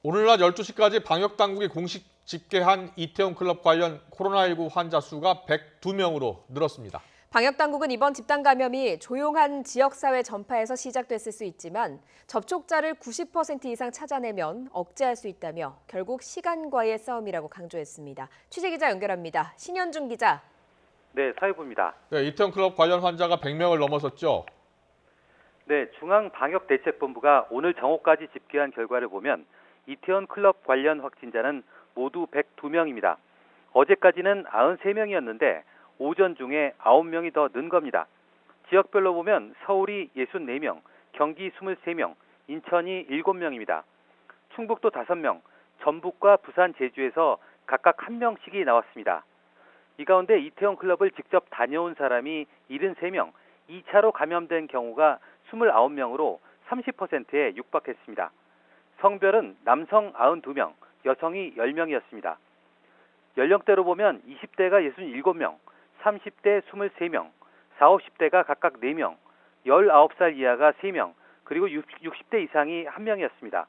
오늘 낮 12시까지 방역당국이 공식 집계한 이태원 클럽 관련 코로나19 환자 수가 102명으로 늘었습니다. 방역당국은 이번 집단 감염이 조용한 지역사회 전파에서 시작됐을 수 있지만 접촉자를 90% 이상 찾아내면 억제할 수 있다며 결국 시간과의 싸움이라고 강조했습니다. 취재기자 연결합니다. 신현중 기자. 네, 사회부입니다. 네, 이태원 클럽 관련 환자가 100명을 넘어섰죠. 네, 중앙방역대책본부가 오늘 정오까지 집계한 결과를 보면 이태원 클럽 관련 확진자는 모두 102명입니다. 어제까지는 93명이었는데 오전 중에 9명이 더 는 겁니다. 지역별로 보면 서울이 64명, 경기 23명, 인천이 7명입니다. 충북도 5명, 전북과 부산, 제주에서 각각 1명씩이 나왔습니다. 이 가운데 이태원 클럽을 직접 다녀온 사람이 73명, 2차로 감염된 경우가 29명으로 30%에 육박했습니다. 성별은 남성 92명, 여성이 10명이었습니다. 연령대로 보면 20대가 67명, 30대 23명, 40, 50대가 각각 4명, 19살 이하가 3명, 그리고 60대 이상이 1명이었습니다.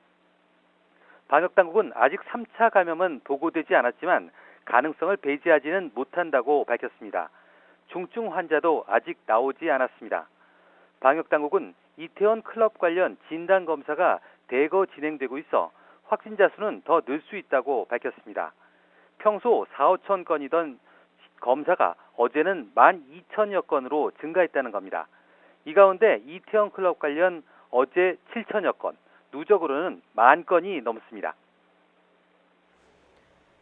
방역당국은 아직 3차 감염은 보고되지 않았지만 가능성을 배제하지는 못한다고 밝혔습니다. 중증 환자도 아직 나오지 않았습니다. 방역당국은 이태원 클럽 관련 진단검사가 대거 진행되고 있어 확진자 수는 더 늘 수 있다고 밝혔습니다. 평소 4, 5천 건이던 검사가 어제는 12,000여 건으로 증가했다는 겁니다. 이 가운데 이태원 클럽 관련 어제 7,000여 건, 누적으로는 10,000건이 넘습니다.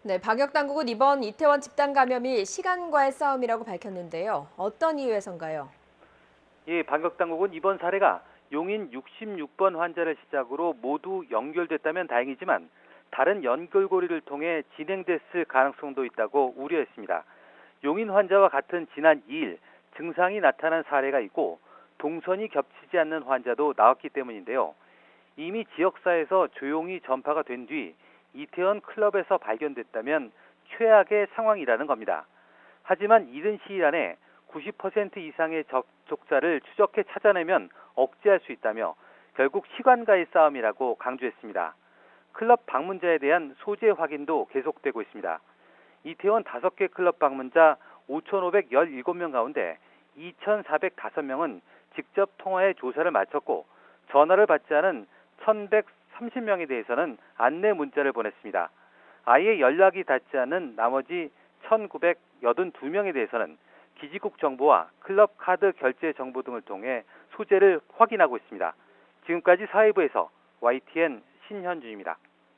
네, 방역당국은 이번 이태원 집단 감염이 시간과의 싸움이라고 밝혔는데요. 어떤 이유에선가요? 예, 방역당국은 이번 사례가 용인 66번 환자를 시작으로 모두 연결됐다면 다행이지만 다른 연결고리를 통해 진행됐을 가능성도 있다고 우려했습니다. 용인 환자와 같은 지난 2일 증상이 나타난 사례가 있고 동선이 겹치지 않는 환자도 나왔기 때문인데요. 이미 지역사회에서 조용히 전파가 된 뒤 이태원 클럽에서 발견됐다면 최악의 상황이라는 겁니다. 하지만 이른 시일 안에 90% 이상의 접촉자를 추적해 찾아내면 억제할 수 있다며 결국 시간과의 싸움이라고 강조했습니다. 클럽 방문자에 대한 소재 확인도 계속되고 있습니다. 이태원 5개 클럽 방문자 5,517명 가운데 2,405명은 직접 통화해 조사를 마쳤고 전화를 받지 않은 1,130명에 대해서는 안내 문자를 보냈습니다. 아예 연락이 닿지 않은 나머지 1,982명에 대해서는 기지국 정보와 클럽 카드 결제 정보 등을 통해 소재를 확인하고 있습니다. 지금까지 사회부에서 YTN 신현준입니다.